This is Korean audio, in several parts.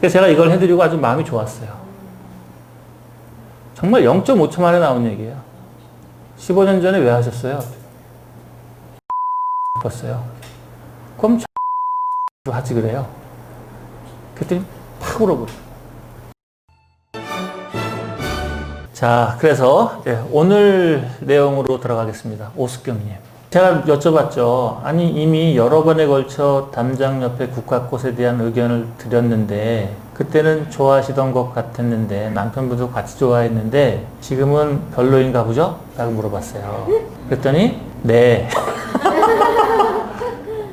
그래서 제가 이걸 해드리고 아주 마음이 좋았어요. 정말 0.5초 만에 나온 얘기예요. 15년 전에 왜 하셨어요? 싶었어요. 그럼 하지 그래요. 그랬더니 팍 울어버려. 자, 그래서 오늘 내용으로 들어가겠습니다. 오숙경님. 제가 여쭤봤죠. 아니, 이미 여러 번에 걸쳐 담장협회 국화꽃에 대한 의견을 드렸는데 그때는 좋아하시던 것 같았는데 남편분도 같이 좋아했는데 지금은 별로인가 보죠? 라고 물어봤어요. 그랬더니 네.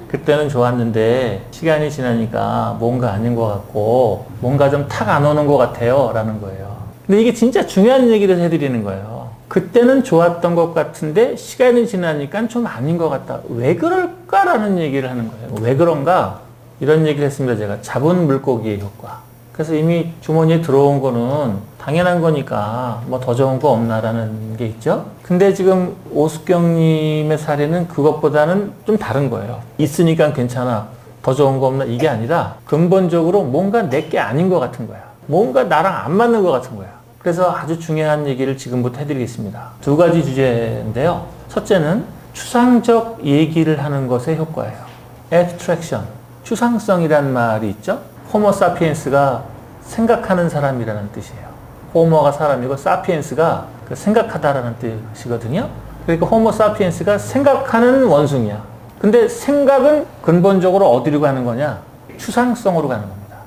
그때는 좋았는데 시간이 지나니까 뭔가 아닌 것 같고 뭔가 좀 탁 안 오는 것 같아요 라는 거예요. 근데 이게 진짜 중요한 얘기를 해드리는 거예요. 그때는 좋았던 것 같은데 시간이 지나니까 좀 아닌 것 같다. 왜 그럴까라는 얘기를 하는 거예요. 왜 그런가? 이런 얘기를 했습니다. 제가 잡은 물고기의 효과. 그래서 이미 주머니에 들어온 거는 당연한 거니까 뭐 더 좋은 거 없나라는 게 있죠. 근데 지금 오숙경님의 사례는 그것보다는 좀 다른 거예요. 있으니까 괜찮아. 더 좋은 거 없나? 이게 아니라 근본적으로 뭔가 내게 아닌 것 같은 거야. 뭔가 나랑 안 맞는 것 같은 거야. 그래서 아주 중요한 얘기를 지금부터 해드리겠습니다. 두 가지 주제인데요. 첫째는 추상적 얘기를 하는 것의 효과예요. abstraction, 추상성이란 말이 있죠. 호모 사피엔스가 생각하는 사람이라는 뜻이에요. 호모가 사람이고 사피엔스가 생각하다라는 뜻이거든요. 그러니까 호모 사피엔스가 생각하는 원숭이야. 근데 생각은 근본적으로 어디로 가는 거냐? 추상성으로 가는 겁니다.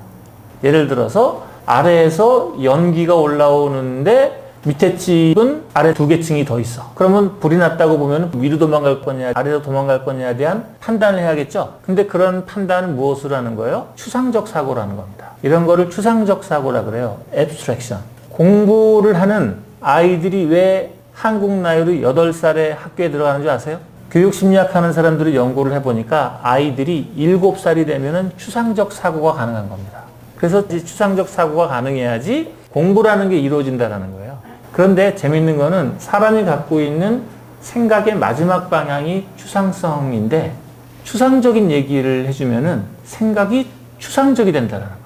예를 들어서 아래에서 연기가 올라오는데 밑에 집은 아래 2개 층이 더 있어. 그러면 불이 났다고 보면 위로 도망갈 거냐 아래로 도망갈 거냐에 대한 판단을 해야겠죠. 근데 그런 판단은 무엇으로 하는 거예요? 추상적 사고라는 겁니다. 이런 거를 추상적 사고라 그래요. abstraction. 공부를 하는 아이들이 왜 한국 나이로 8살에 학교에 들어가는 줄 아세요? 교육심리학 하는 사람들이 연구를 해보니까 아이들이 7살이 되면은 추상적 사고가 가능한 겁니다. 그래서 추상적 사고가 가능해야지 공부라는 게 이루어진다는 거예요. 그런데 재밌는 거는 사람이 갖고 있는 생각의 마지막 방향이 추상성인데 추상적인 얘기를 해주면은 생각이 추상적이 된다는 거예요.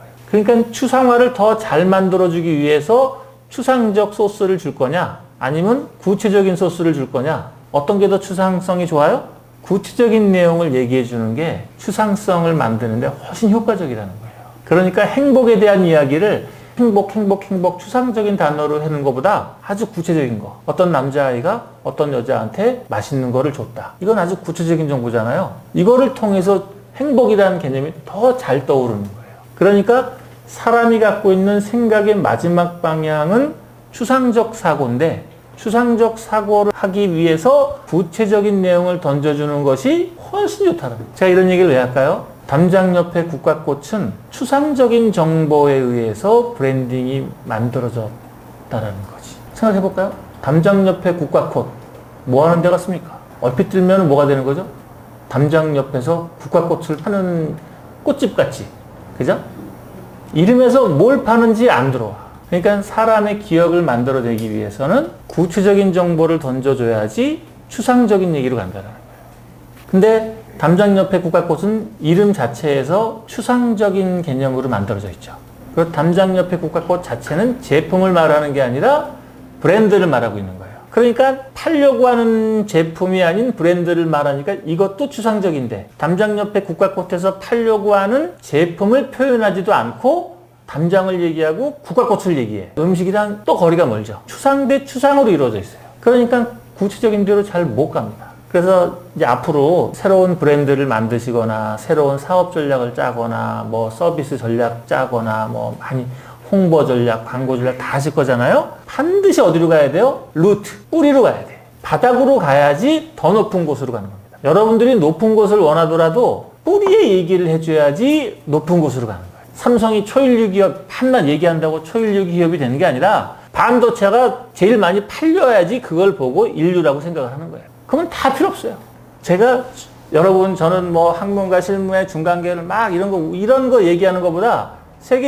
그러니까 추상화를 더 잘 만들어주기 위해서 추상적 소스를 줄 거냐 아니면 구체적인 소스를 줄 거냐 어떤 게 더 추상성이 좋아요? 구체적인 내용을 얘기해 주는 게 추상성을 만드는데 훨씬 효과적이라는 거예요. 그러니까 행복에 대한 이야기를 행복 추상적인 단어로 하는 것보다 아주 구체적인 거. 어떤 남자아이가 어떤 여자한테 맛있는 거를 줬다. 이건 아주 구체적인 정보잖아요. 이거를 통해서 행복이라는 개념이 더 잘 떠오르는 거예요. 그러니까 사람이 갖고 있는 생각의 마지막 방향은 추상적 사고인데 추상적 사고를 하기 위해서 구체적인 내용을 던져주는 것이 훨씬 좋다는 거예요. 제가 이런 얘기를 왜 할까요? 담장협회 국화꽃은 추상적인 정보에 의해서 브랜딩이 만들어졌다라는 거지. 생각해볼까요? 담장협회 국화꽃 뭐 하는 데 갔습니까? 얼핏 들면 뭐가 되는 거죠? 담장협에서 국화꽃을 파는 꽃집 같지. 그죠? 이름에서 뭘 파는지 안 들어와. 그러니까 사람의 기억을 만들어내기 위해서는 구체적인 정보를 던져줘야지 추상적인 얘기로 간다는 거예요. 근데 담장협회 국화꽃은 이름 자체에서 추상적인 개념으로 만들어져 있죠. 그리고 담장협회 국화꽃 자체는 제품을 말하는 게 아니라 브랜드를 말하고 있는 거예요. 그러니까 팔려고 하는 제품이 아닌 브랜드를 말하니까 이것도 추상적인데 담장협회 국화꽃에서 팔려고 하는 제품을 표현하지도 않고 담장을 얘기하고 국화꽃을 얘기해. 음식이랑 또 거리가 멀죠. 추상 대 추상으로 이루어져 있어요. 그러니까 구체적인 대로 잘 못 갑니다. 그래서 이제 앞으로 새로운 브랜드를 만드시거나 새로운 사업 전략을 짜거나 뭐 서비스 전략 짜거나 뭐 많이 홍보 전략, 광고 전략 다 하실 거잖아요. 반드시 어디로 가야 돼요? 루트, 뿌리로 가야 돼. 바닥으로 가야지 더 높은 곳으로 가는 겁니다. 여러분들이 높은 곳을 원하더라도 뿌리의 얘기를 해줘야지 높은 곳으로 가는 거예요. 삼성이 초일류 기업 한낱 얘기한다고 초일류 기업이 되는 게 아니라 반도체가 제일 많이 팔려야지 그걸 보고 인류라고 생각을 하는 거예요. 그러면 다 필요 없어요. 제가 여러분 저는 뭐 학문과 실무의 중간계를 막 이런 거 얘기하는 것보다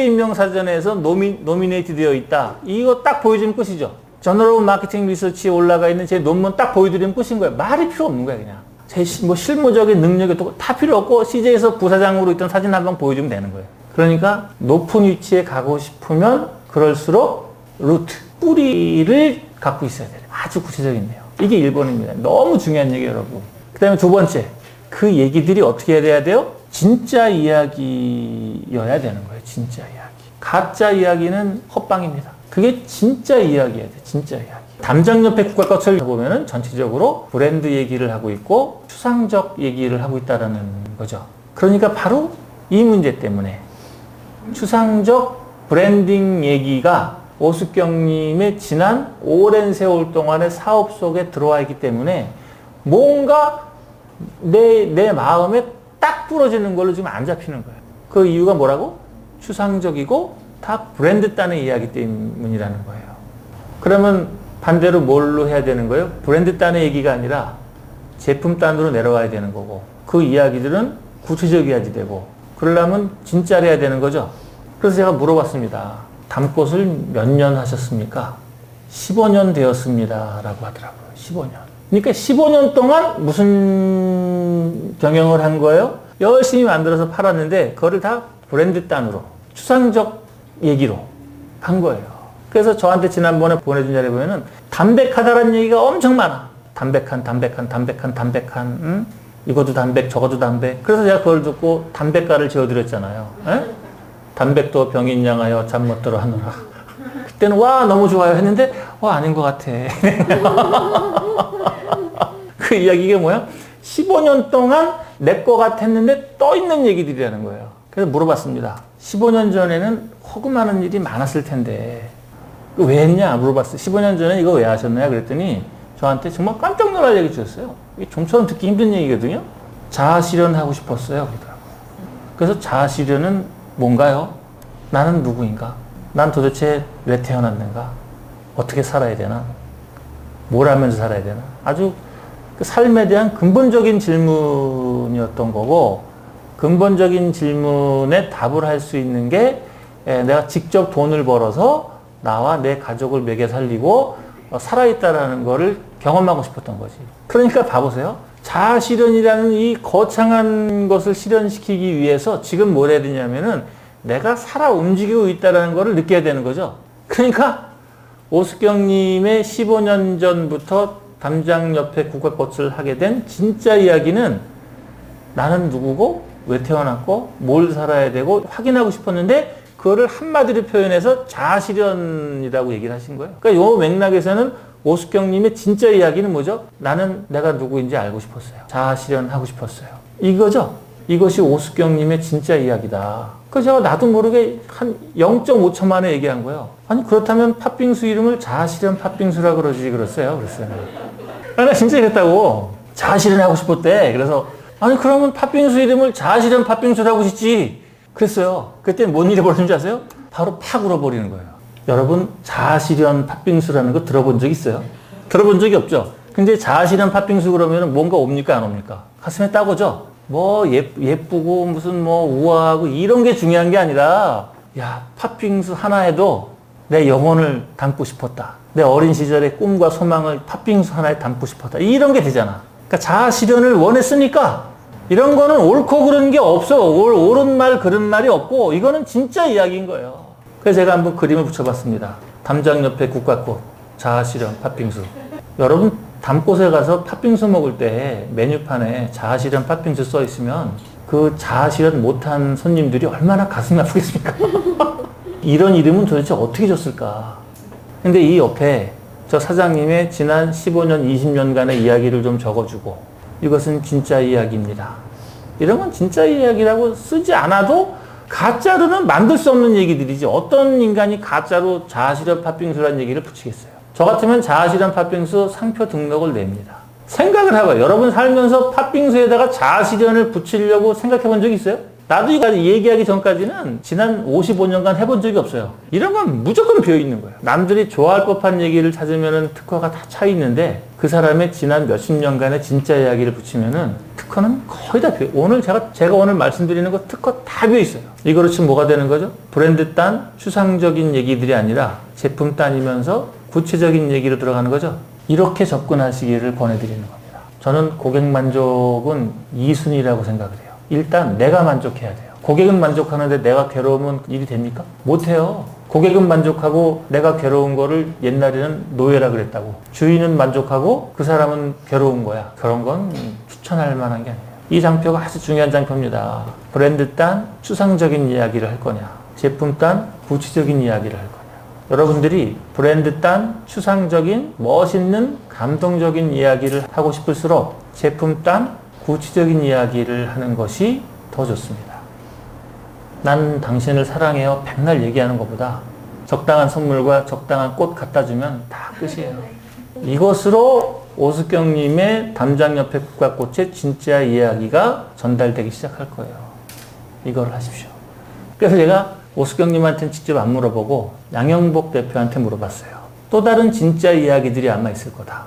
세계인명사전에서 노미네이트 되어 있다. 이거 딱 보여주면 끝이죠. 저널 오브 마케팅 리서치에 올라가 있는 제 논문 딱 보여드리면 끝인 거예요. 말이 필요 없는 거예요, 그냥. 제 뭐 실무적인 능력이 다 필요 없고 CJ에서 부사장으로 있던 사진 한 방 보여주면 되는 거예요. 그러니까 높은 위치에 가고 싶으면 그럴수록 루트, 뿌리를 갖고 있어야 돼요. 아주 구체적이네요. 이게 1번입니다. 너무 중요한 얘기예요, 여러분. 그 다음에 두 번째, 그 얘기들이 어떻게 돼야 돼요? 진짜 이야기여야 되는 거예요. 진짜 이야기. 가짜 이야기는 헛방입니다. 그게 진짜 이야기여야 돼. 진짜 이야기. 담장 옆에 국가것을 보면은 전체적으로 브랜드 얘기를 하고 있고 추상적 얘기를 하고 있다는 거죠. 그러니까 바로 이 문제 때문에 추상적 브랜딩 얘기가 오숙경님의 지난 오랜 세월 동안의 사업 속에 들어와 있기 때문에 뭔가 내 마음에 딱 부러지는 걸로 지금 안 잡히는 거예요. 그 이유가 뭐라고? 추상적이고 다 브랜드 따는 이야기 때문이라는 거예요. 그러면 반대로 뭘로 해야 되는 거예요? 브랜드 따는 얘기가 아니라 제품 단으로 내려와야 되는 거고 그 이야기들은 구체적이어야지 되고 그러려면 진짜로 해야 되는 거죠. 그래서 제가 물어봤습니다. 담꽃을 몇 년 하셨습니까? 15년 되었습니다 라고 하더라고요. 15년. 그러니까 15년 동안 무슨 경영을 한 거예요? 열심히 만들어서 팔았는데 그거를 다 브랜드 단으로 추상적 얘기로 한 거예요. 그래서 저한테 지난번에 보내준 자리에 보면은 담백하다라는 얘기가 엄청 많아. 담백한, 응? 이것도 담백, 저것도 담백. 그래서 제가 그걸 듣고 담백가를 지어드렸잖아요. 에? 담백도 병인 양하여 잠 못 들어 하노라. 그때는 와 너무 좋아요 했는데 아닌 것 같아. 그 이야기가 뭐야? 15년 동안 내 거 같았는데 떠 있는 얘기들이라는 거예요. 그래서 물어봤습니다. 15년 전에는 허구많은 일이 많았을 텐데 왜 했냐 물어봤어요. 15년 전에 이거 왜 하셨나요? 그랬더니 저한테 정말 깜짝 놀랄 얘기 주셨어요. 이게 좀처럼 듣기 힘든 얘기거든요. 자아실현하고 싶었어요. 그러더라고요. 그래서 자아실현은 뭔가요? 나는 누구인가? 난 도대체 왜 태어났는가? 어떻게 살아야 되나? 뭘 하면서 살아야 되나? 아주 그 삶에 대한 근본적인 질문이었던 거고 근본적인 질문에 답을 할 수 있는 게 내가 직접 돈을 벌어서 나와 내 가족을 먹여 살리고 살아있다라는 거를 경험하고 싶었던 거지. 그러니까 봐보세요. 자아실현이라는 이 거창한 것을 실현시키기 위해서 지금 뭘 해야 되냐면은 내가 살아 움직이고 있다는 거를 느껴야 되는 거죠. 그러니까 오숙경님의 15년 전부터 담장 옆에 국가꽃을 하게 된 진짜 이야기는 나는 누구고 왜 태어났고 뭘 살아야 되고 확인하고 싶었는데 그거를 한마디로 표현해서 자아실현이라고 얘기를 하신 거예요. 그러니까 이 맥락에서는 오숙경님의 진짜 이야기는 뭐죠? 나는 내가 누구인지 알고 싶었어요. 자아실현하고 싶었어요. 이거죠? 이것이 오숙경님의 진짜 이야기다. 그래서 제가 나도 모르게 한 0.5초 만에 얘기한 거예요. 아니 그렇다면 팥빙수 이름을 자아실현 팥빙수라고 그러지 그랬어요. 나 진짜 이랬다고. 자아실현하고 싶었대. 그래서 아니 그러면 팥빙수 이름을 자아실현 팥빙수라고 짓지. 그랬어요. 그때 뭔 일이 벌어진지 아세요? 바로 팍 울어버리는 거예요. 여러분 자아실현 팥빙수라는 거 들어본 적 있어요? 들어본 적이 없죠? 근데 자아실현 팥빙수 그러면 뭔가 옵니까 안 옵니까? 가슴에 딱 오죠? 뭐 예쁘고 무슨 뭐 우아하고 이런 게 중요한 게 아니라 야 팥빙수 하나에도 내 영혼을 담고 싶었다. 내 어린 시절의 꿈과 소망을 팥빙수 하나에 담고 싶었다. 이런 게 되잖아. 그러니까 자아실현을 원했으니까 이런 거는 옳고 그른 게 없어. 옳은 말 그른 말이 없고 이거는 진짜 이야기인 거예요. 그래서 제가 한번 그림을 붙여봤습니다. 담장 옆에 국가꽃, 자아실현 팥빙수. 여러분 담꽃에 가서 팥빙수 먹을 때 메뉴판에 자아실현 팥빙수 써 있으면 그 자아실현 못한 손님들이 얼마나 가슴이 아프겠습니까? 이런 이름은 도대체 어떻게 줬을까? 근데 이 옆에 저 사장님의 지난 15년, 20년간의 이야기를 좀 적어주고 이것은 진짜 이야기입니다. 이런 건 진짜 이야기라고 쓰지 않아도 가짜로는 만들 수 없는 얘기들이지. 어떤 인간이 가짜로 자아실현 팥빙수라는 얘기를 붙이겠어요. 저 같으면 자아실현 팥빙수 상표 등록을 냅니다. 생각을 해봐요. 여러분 살면서 팥빙수에다가 자아실현을 붙이려고 생각해 본 적이 있어요? 나도 이거 얘기하기 전까지는 지난 55년간 해본 적이 없어요. 이런 건 무조건 비어있는 거예요. 남들이 좋아할 법한 얘기를 찾으면 특허가 다 차 있는데 그 사람의 지난 몇십 년간의 진짜 이야기를 붙이면은 특허는 거의 다 비어. 오늘 제가 오늘 말씀드리는 거 특허 다 비어있어요. 이거로 치면 뭐가 되는 거죠? 브랜드 딴 추상적인 얘기들이 아니라 제품 딴이면서 구체적인 얘기로 들어가는 거죠. 이렇게 접근하시기를 권해드리는 겁니다. 저는 고객 만족은 2순위라고 생각을 해요. 일단 내가 만족해야 돼요. 고객은 만족하는데 내가 괴로우면 일이 됩니까? 못해요. 고객은 만족하고 내가 괴로운 거를 옛날에는 노예라 그랬다고. 주인은 만족하고 그 사람은 괴로운 거야. 그런 건 추천할 만한 게 아니에요. 이 장표가 아주 중요한 장표입니다. 브랜드 딴 추상적인 이야기를 할 거냐, 제품 딴 구체적인 이야기를 할 거냐. 여러분들이 브랜드 딴 추상적인 멋있는 감동적인 이야기를 하고 싶을수록 제품 딴 구체적인 이야기를 하는 것이 더 좋습니다. 난 당신을 사랑해요 백날 얘기하는 것보다 적당한 선물과 적당한 꽃 갖다 주면 다 끝이에요. 이것으로 오숙경님의 담장 옆에 국화꽃의 진짜 이야기가 전달되기 시작할 거예요. 이걸 하십시오. 그래서 제가 오숙경님한테는 직접 안 물어보고 양영복 대표한테 물어봤어요. 또 다른 진짜 이야기들이 아마 있을 거다.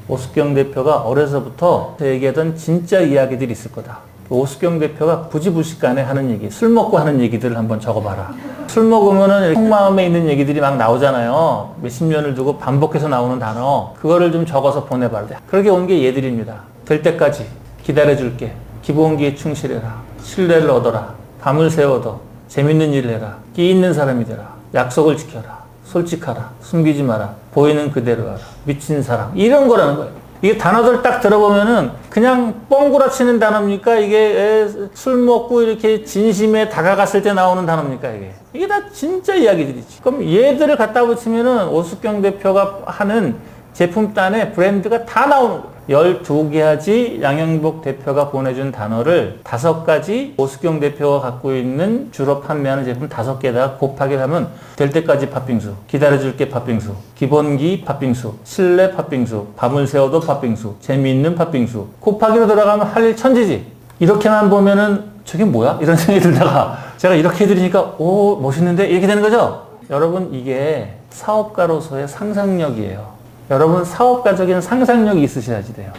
오숙경 대표가 어려서부터 얘기하던 진짜 이야기들이 있을 거다. 오숙경 대표가 부지불식간에 하는 얘기, 술 먹고 하는 얘기들을 한번 적어봐라. 술 먹으면은 속마음에 있는 얘기들이 막 나오잖아요. 몇십 년을 두고 반복해서 나오는 단어. 그거를 좀 적어서 보내봐라. 그렇게 온 게 얘들입니다. 될 때까지 기다려줄게. 기본기에 충실해라. 신뢰를 얻어라. 밤을 새워둬. 재밌는 일을 해라. 끼 있는 사람이 되라. 약속을 지켜라. 솔직하라. 숨기지 마라. 보이는 그대로 하라. 미친 사랑. 이런 거라는 거예요. 이게 단어들 딱 들어보면은 그냥 뻥구라치는 단어입니까? 이게 술 먹고 이렇게 진심에 다가갔을 때 나오는 단어입니까? 이게 다 진짜 이야기들이지. 그럼 얘들을 갖다 붙이면은 오숙경 대표가 하는 제품단에 브랜드가 다 나오는 거예요. 12개 하지 양영복 대표가 보내준 단어를 5가지 오숙경 대표가 갖고 있는 주로 판매하는 제품 5개에다가 곱하기를 하면 될 때까지 팥빙수, 기다려줄게 팥빙수, 기본기 팥빙수, 실내 팥빙수, 밤을 새워도 팥빙수, 재미있는 팥빙수. 곱하기로 들어가면 할 일 천지지. 이렇게만 보면은 저게 뭐야? 이런 생각이 들다가 제가 이렇게 해드리니까 오 멋있는데? 이렇게 되는 거죠? 여러분 이게 사업가로서의 상상력이에요. 여러분 사업가적인 상상력이 있으셔야지 돼요.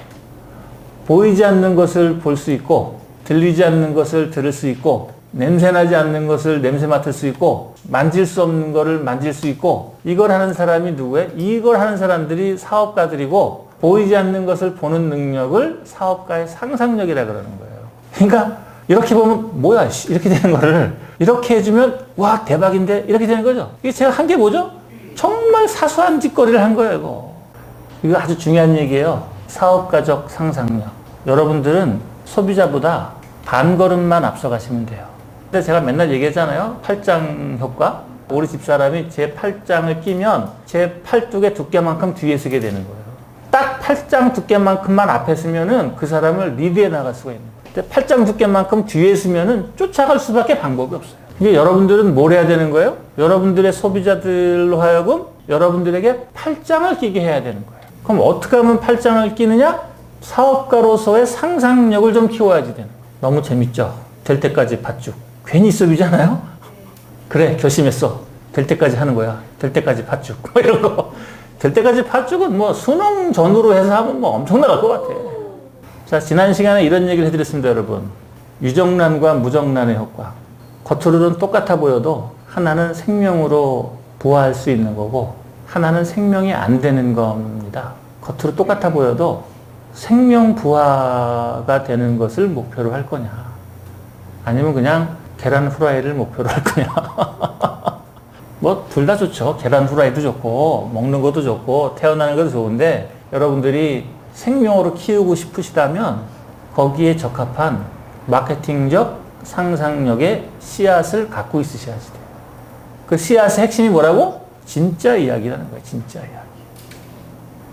보이지 않는 것을 볼 수 있고 들리지 않는 것을 들을 수 있고 냄새나지 않는 것을 냄새 맡을 수 있고 만질 수 없는 것을 만질 수 있고 이걸 하는 사람이 누구예요? 이걸 하는 사람들이 사업가들이고 보이지 않는 것을 보는 능력을 사업가의 상상력이라 그러는 거예요. 그러니까 이렇게 보면 뭐야 이렇게 되는 거를 이렇게 해주면 와 대박인데 이렇게 되는 거죠. 이게 제가 한 게 뭐죠? 정말 사소한 짓거리를 한 거예요. 이거 아주 중요한 얘기예요. 사업가적 상상력. 여러분들은 소비자보다 반 걸음만 앞서가시면 돼요. 근데 제가 맨날 얘기하잖아요. 팔짱 효과. 우리 집사람이 제 팔짱을 끼면 제 팔뚝의 두께만큼 뒤에 서게 되는 거예요. 딱 팔짱 두께만큼만 앞에 서면은 그 사람을 리드해 나갈 수가 있는 거예요. 근데 팔짱 두께만큼 뒤에 서면은 쫓아갈 수밖에 방법이 없어요. 이게 여러분들은 뭘 해야 되는 거예요? 여러분들의 소비자들로 하여금 여러분들에게 팔짱을 끼게 해야 되는 거예요. 그럼 어떻게 하면 팔짱을 끼느냐? 사업가로서의 상상력을 좀 키워야지 되는 거예요. 너무 재밌죠? 될 때까지 팥죽. 괜히 습이잖아요? 그래, 결심했어. 될 때까지 하는 거야. 될 때까지 팥죽. 뭐 이런 거. 될 때까지 팥죽은 뭐 수능 전후로 해서 하면 뭐 엄청 나갈 것 같아. 자, 지난 시간에 이런 얘기를 해드렸습니다, 여러분. 유정란과 무정란의 효과. 겉으로는 똑같아 보여도 하나는 생명으로 부화할 수 있는 거고 하나는 생명이 안 되는 겁니다. 겉으로 똑같아 보여도 생명 부화가 되는 것을 목표로 할 거냐 아니면 그냥 계란 후라이를 목표로 할 거냐 뭐 둘 다 좋죠. 계란 후라이도 좋고 먹는 것도 좋고 태어나는 것도 좋은데 여러분들이 생명으로 키우고 싶으시다면 거기에 적합한 마케팅적 상상력의 씨앗을 갖고 있으셔야지 돼요. 그 씨앗의 핵심이 뭐라고? 진짜 이야기라는 거예요. 진짜 이야기.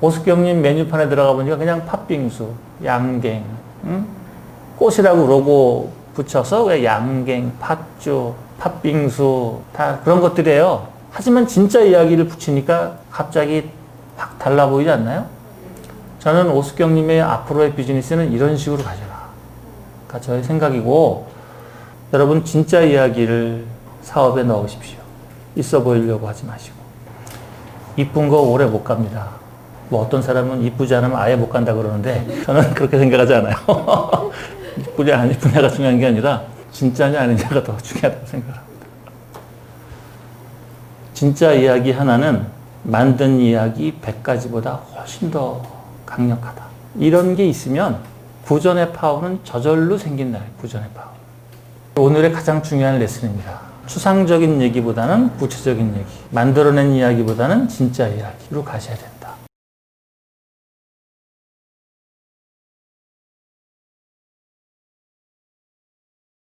오숙경님 메뉴판에 들어가 보니까 그냥 팥빙수, 양갱, 꽃이라고 로고 붙여서 그냥 양갱, 팥죽, 팥빙수 다 그런 것들이에요. 하지만 진짜 이야기를 붙이니까 갑자기 확 달라 보이지 않나요? 저는 오숙경님의 앞으로의 비즈니스는 이런 식으로 가져라. 저의 생각이고 여러분 진짜 이야기를 사업에 넣으십시오. 있어 보이려고 하지 마시고. 이쁜 거 오래 못 갑니다. 뭐 어떤 사람은 이쁘지 않으면 아예 못 간다 그러는데 저는 그렇게 생각하지 않아요. 이쁘냐 안 이쁘냐가 중요한 게 아니라 진짜냐 아니냐가 더 중요하다고 생각합니다. 진짜 이야기 하나는 만든 이야기 100가지보다 훨씬 더 강력하다. 이런 게 있으면 구전의 파워는 저절로 생긴다. 구전의 파워. 오늘의 가장 중요한 레슨입니다. 추상적인 얘기보다는 구체적인 얘기, 만들어낸 이야기보다는 진짜 이야기로 가셔야 된다.